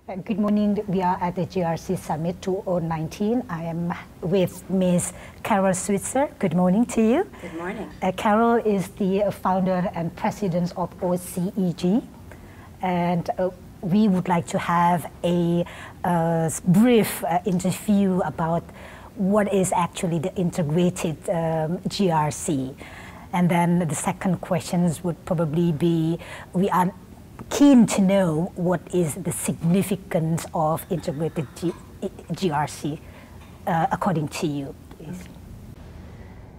Good morning. We are at the GRC Summit 2019. I am with Ms. Carol Switzer. Good morning to you. Good morning. Carol is the founder and president of OCEG. And we would like to have a brief interview about what is actually the integrated GRC. And then the second questions would probably be, we are keen to know what is the significance of integrated GRC according to you, please.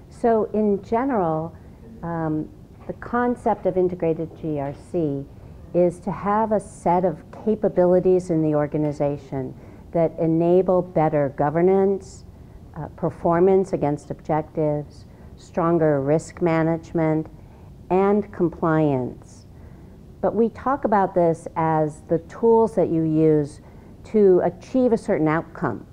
So in general, the concept of integrated GRC is to have a set of capabilities in the organization that enable better governance, performance against objectives, stronger risk management, and compliance. But we talk about this as the tools that you use to achieve a certain outcome.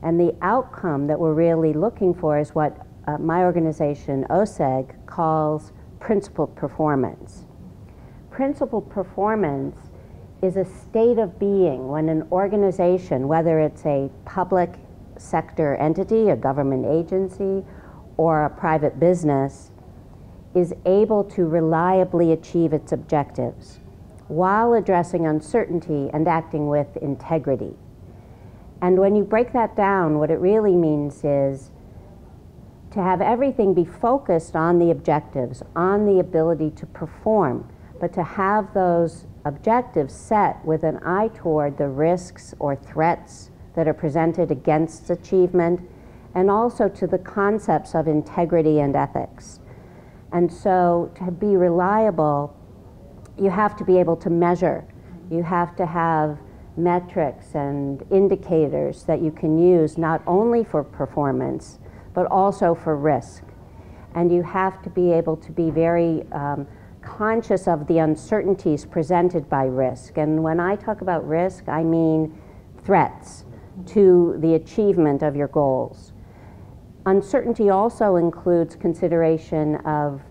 And the outcome that we're really looking for is what my organization, OCEG, calls principled performance. Principled performance is a state of being when an organization, whether it's a public sector entity, a government agency, or a private business, is able to reliably achieve its objectives while addressing uncertainty and acting with integrity. And when you break that down, what it really means is to have everything be focused on the objectives, on the ability to perform, but to have those objectives set with an eye toward the risks or threats that are presented against achievement, and also to the concepts of integrity and ethics. And so to be reliable, you have to be able to measure. You have to have metrics and indicators that you can use not only for performance, but also for risk. And you have to be able to be very conscious of the uncertainties presented by risk. And when I talk about risk, I mean threats to the achievement of your goals. Uncertainty also includes consideration of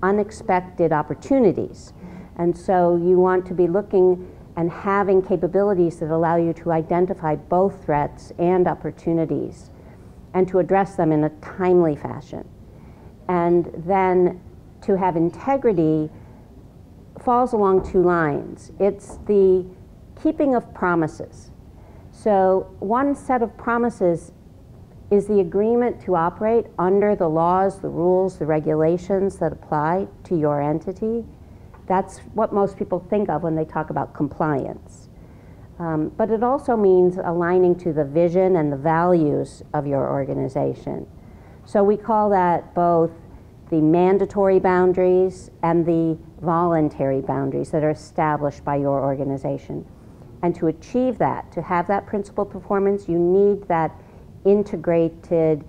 unexpected opportunities. And so you want to be looking and having capabilities that allow you to identify both threats and opportunities and to address them in a timely fashion. And then to have integrity falls along two lines. It's the keeping of promises. So one set of promises is the agreement to operate under the laws, the rules, the regulations that apply to your entity. That's what most people think of when they talk about compliance. But it also means aligning to the vision and the values of your organization. So we call that both the mandatory boundaries and the voluntary boundaries that are established by your organization. And to achieve that, to have that principled performance, you need that integrated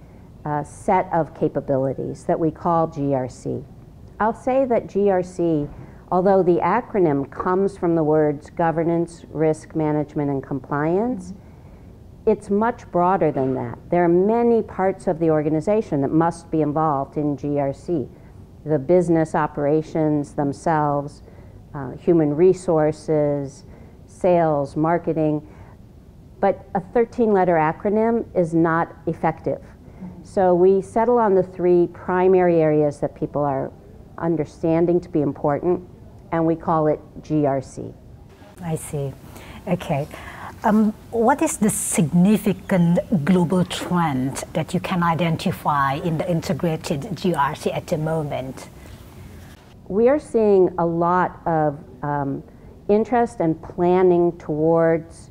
set of capabilities that we call GRC. I'll say that GRC, although the acronym comes from the words governance, risk management, and compliance, it's much broader than that. There are many parts of the organization that must be involved in GRC. The business operations themselves, human resources, sales, marketing. But a 13-letter acronym is not effective. So we settle on the three primary areas that people are understanding to be important, and we call it GRC. I see. Okay. What is the significant global trend that you can identify in the integrated GRC at the moment? We are seeing a lot of interest and planning towards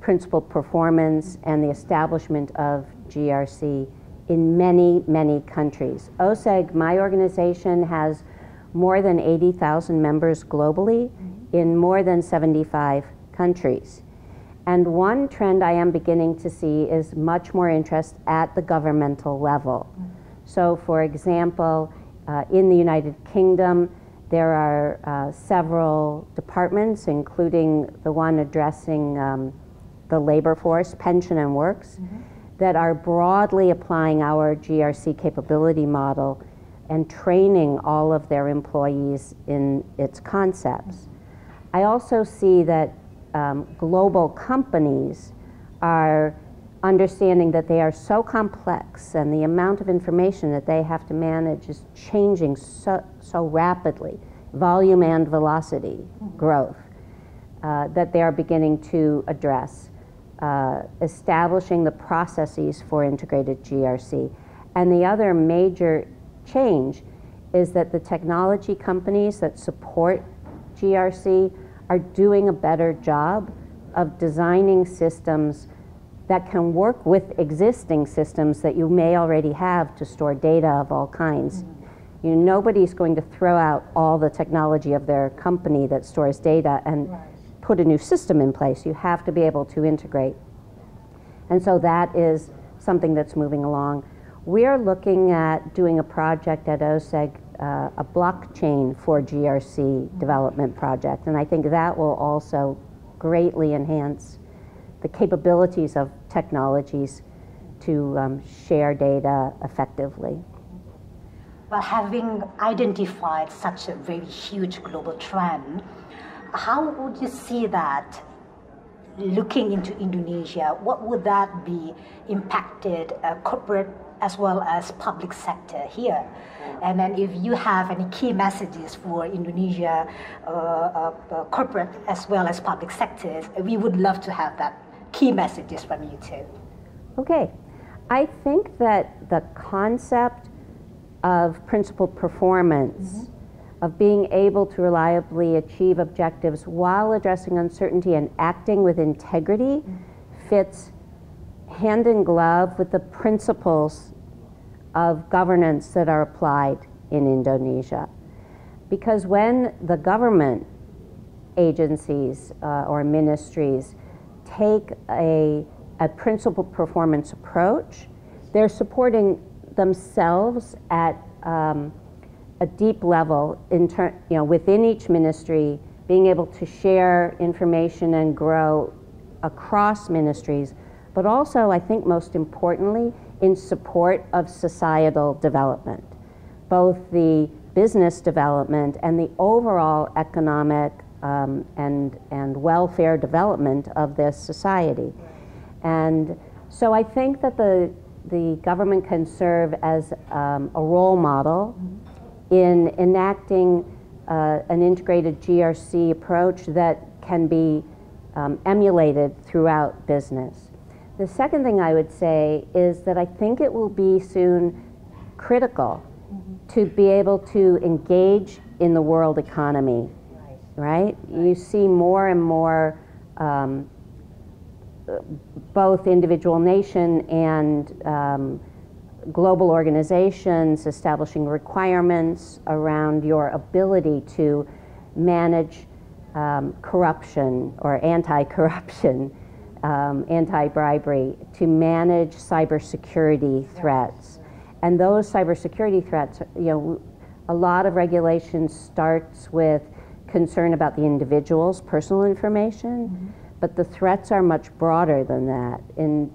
principled performance and the establishment of GRC in many, many countries. OCEG, my organization, has more than 80,000 members globally in more than 75 countries. And one trend I am beginning to see is much more interest at the governmental level. So for example, in the United Kingdom, there are several departments, including the one addressing the labor force, pension and works, that are broadly applying our GRC capability model and training all of their employees in its concepts. I also see that global companies are understanding that they are so complex and the amount of information that they have to manage is changing so rapidly, volume and velocity growth, that they are beginning to address, establishing the processes for integrated GRC. And the other major change is that the technology companies that support GRC are doing a better job of designing systems that can work with existing systems that you may already have to store data of all kinds. You know, nobody's going to throw out all the technology of their company that stores data and put a new system in place. You have to be able to integrate. And so that is something that's moving along. We're looking at doing a project at OSEG, a blockchain for GRC development project, and I think that will also greatly enhance the capabilities of technologies to share data effectively. Well, having identified such a very huge global trend, how would you see that looking into Indonesia? What would that be impacted corporate as well as public sector here? And then if you have any key messages for Indonesia corporate as well as public sectors, we would love to have that key messages from you too. Okay. I think that the concept of principled performance, of being able to reliably achieve objectives while addressing uncertainty and acting with integrity fits hand in glove with the principles of governance that are applied in Indonesia. Because when the government agencies or ministries take a principled performance approach, they're supporting themselves at a deep level within each ministry, being able to share information and grow across ministries, but also, I think most importantly, in support of societal development, both the business development and the overall economic and welfare development of this society. And so I think that the government can serve as a role model in enacting an integrated GRC approach that can be emulated throughout business. The second thing I would say is that I think it will be soon critical to be able to engage in the world economy, right? You see more and more both individual nation and global organizations establishing requirements around your ability to manage corruption or anti-corruption, anti-bribery, to manage cybersecurity threats. And those cybersecurity threats, a lot of regulation starts with concern about the individual's personal information, but the threats are much broader than that, in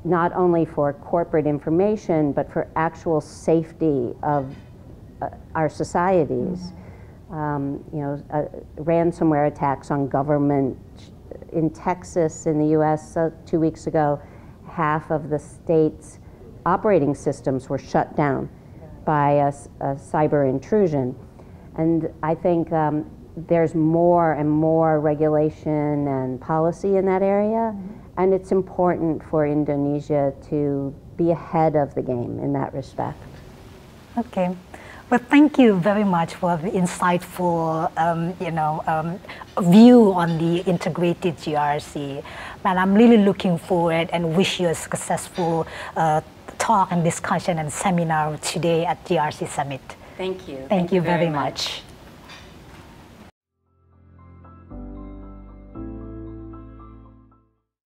not only for corporate information, but for actual safety of our societies. Ransomware attacks on government. In Texas, in the US, 2 weeks ago, half of the state's operating systems were shut down by a cyber intrusion. And I think there's more and more regulation and policy in that area, and it's important for Indonesia to be ahead of the game in that respect. Okay. Well, thank you very much for the insightful, view on the integrated GRC. And I'm really looking forward and wish you a successful talk and discussion and seminar today at GRC Summit. Thank you. Thank you very much.